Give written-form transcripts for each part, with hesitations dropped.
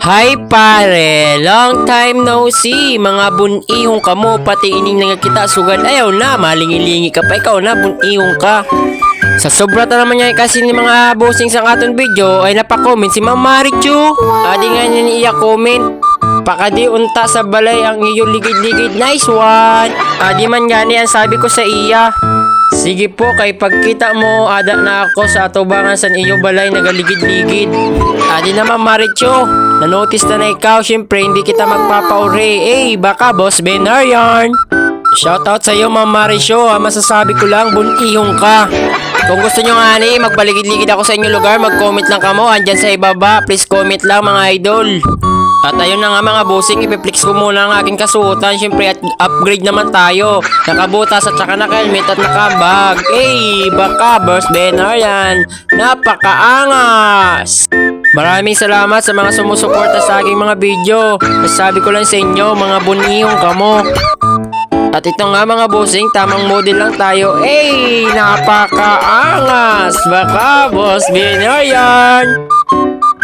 Hi pare, long time no see. Mga bunihong ka mo, pati ining nga kita sugad ayaw na, malingi-lingi ka pa, ikaw na bunihong ka. Sa sobra ta naman niya kasi ni mga bossing sa aton video ay napakomment si Ma'am Marichu. Adi nga niya niya comment. Pakadi unta sa balay ang iyong ligid-ligid, nice one. Adi man gani ang sabi ko sa iya. Sige po, kay pagkita mo, ada na ako sa atubangan sa iyo balay nagaligid-ligid. Adi naman Maricho, na-notice na ikaw, syempre hindi kita magpapauri. Baka Boss Benar yarn. Shoutout sa iyo Ma'am Maricho, masasabi ko lang, bunihong ka. Kung gusto nyo nga magbaligid-ligid ako sa inyong lugar, mag-comment lang kamo, andyan sa ibaba, please comment lang mga idol. At ayun na nga mga bossing, ipiflex ko muna ang aking kasuotan. Siyempre at upgrade naman tayo. Nakabutas at saka naka-helmet at nakabag. Baka Boss Benar yan. Napakaangas! Maraming salamat sa mga sumusuporta sa aking mga video. Sabi ko lang sa inyo, mga bunihong kamo. At ito nga mga bossing, tamang model lang tayo. Napakaangas! Baka Boss Benar yan.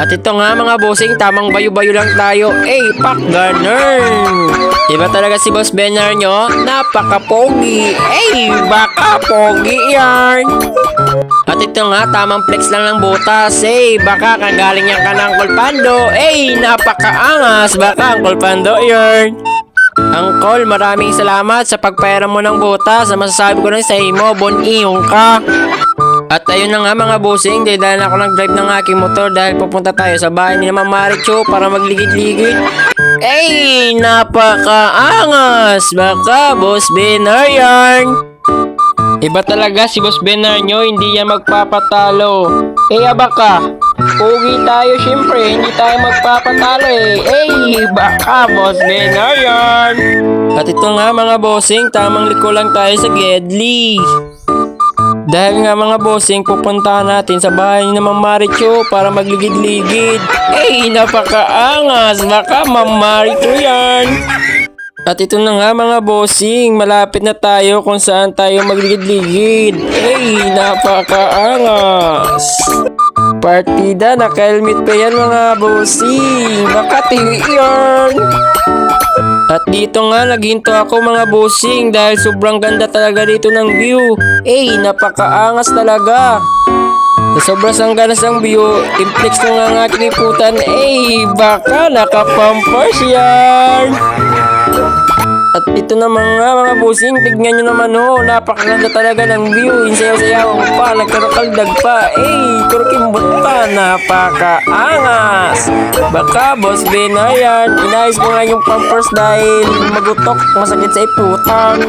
At ito nga mga bossing, tamang bayo-bayo lang tayo. Pak ganun. Diba talaga si Boss Benar nyo? Napaka-pogi. Baka pogi yan. At ito nga, tamang flex lang ng butas. Baka kagaling yan ka ng Kulpando. Napaka-angas. Baka ang Kulpando yan. Angkol, maraming salamat sa pagpera mo ng butas. Masasabi ko lang sa imo, bunihong ka. At ayun na nga mga bossing, dahil ako nag-drive ng aking motor dahil pupunta tayo sa bahay ni Ma'am Marichu para magligid-ligid. Napakaangas! Baka Boss Benar yan. Iba talaga si Boss Benar nyo, hindi yan magpapatalo. Baka pogi tayo syempre, hindi tayo magpapatalo baka Boss Benar yan. At ito nga mga bossing, tamang liko lang tayo sa Gedli. Dahil nga mga bossing, pupuntahan natin sa bahay ni Ma'am Marichu para magligid-ligid. Napakaangas! Baka Ma'am Marichu yan. At ito na nga mga bossing, malapit na tayo kung saan tayo magligid-ligid. Napakaangas! Partida, naka-helmet pa yan mga bossing. Baka tiwi yan. At dito nga naghinto ako mga bossing dahil sobrang ganda talaga dito ng view. Napakaangas talaga. Sa sobrang ganas ng view, implex ko nga ang aking iputan. Baka nakapampers yan. At ito naman nga mga bossing, tignan nyo naman napakaganda talaga ng view. Insayaw-sayaw pa, nagkarakaldag pa. Turkimbot pa, napakaangas. Baka Boss Benar yan. Inayos ko nga yung pampers dahil magutok, masakit sa iputan.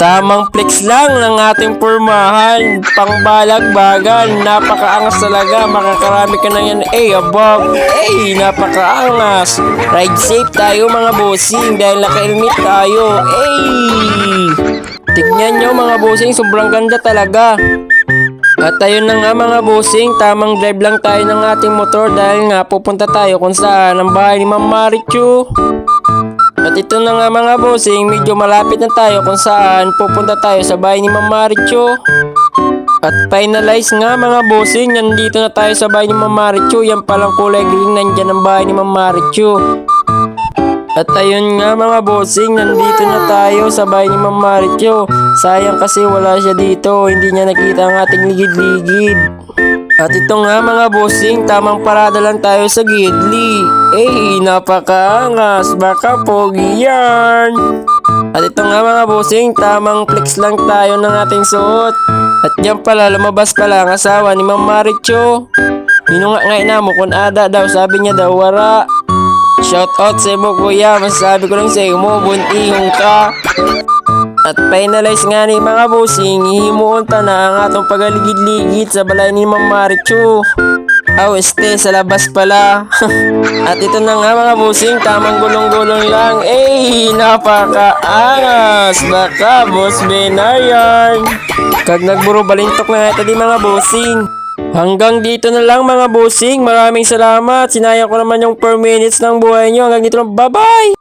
Tamang flex lang ng ating pormahan, pangbalagbagan, napakaangas talaga, makakarami ka na yan, above, napakaangas. Ride safe tayo mga bossing dahil naka-helmet tayo, tignan nyo mga bossing, sobrang ganda talaga. At ayun na nga mga bossing, tamang drive lang tayo ng ating motor dahil nga pupunta tayo kung saan ang bahay ni Ma'am Marichu. At ito na nga mga bossing, medyo malapit na tayo kung saan pupunta tayo sa bahay ni Ma'am Marichu. At finalize nga mga bossing, nandito na tayo sa bahay ni Ma'am Marichu. Yan palang kulay green, nandyan ang bahay ni Ma'am Marichu. At ayun nga mga bossing, nandito na tayo sa bahay ni Ma'am Marichu. Sayang kasi wala siya dito, hindi niya nakita ang ating ligid-ligid. At ito nga mga bossing, tamang parada lang tayo sa Gedli. Napakaangas, baka pogi yan. At ito nga mga bossing, tamang flex lang tayo ng ating suot. At yan pala, lumabas pala ang asawa ni Ma'am Marichu. Hinunga nga mo kung ada daw, sabi niya daw wara. Shoutout sa mo kuya, masasabi ko lang sa iyo mo, bunihong ka. At finalize nga ni mga bossing, hihimuon pa na ang atong pagaligid-ligid sa balay ni Ma'am Marichu. Sa labas pala. At ito na nga mga bossing, tamang gulong-gulong lang. Napakaangas. Baka Boss Benar yan. Kag nagburo balintok na ito di mga bossing. Hanggang dito na lang mga bossing. Maraming salamat. Sinayang ko naman yung 4 minutes ng buhay nyo. Hanggang dito lang. Bye-bye!